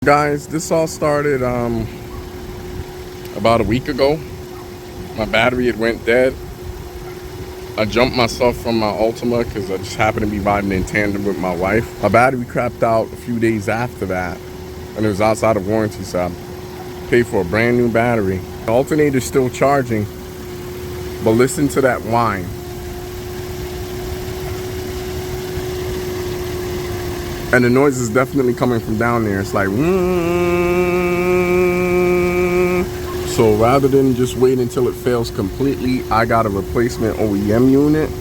Guys, this all started about a week ago. My battery had went dead. I jumped myself from my Altima because I just happened to be riding in tandem with my wife. My battery crapped out a few days after that, and it was outside of warranty, so I paid for a brand new battery. The alternator's still charging, but listen to that whine. And the noise is definitely coming from down there. It's like, So rather than just wait until it fails completely, I got a replacement OEM unit.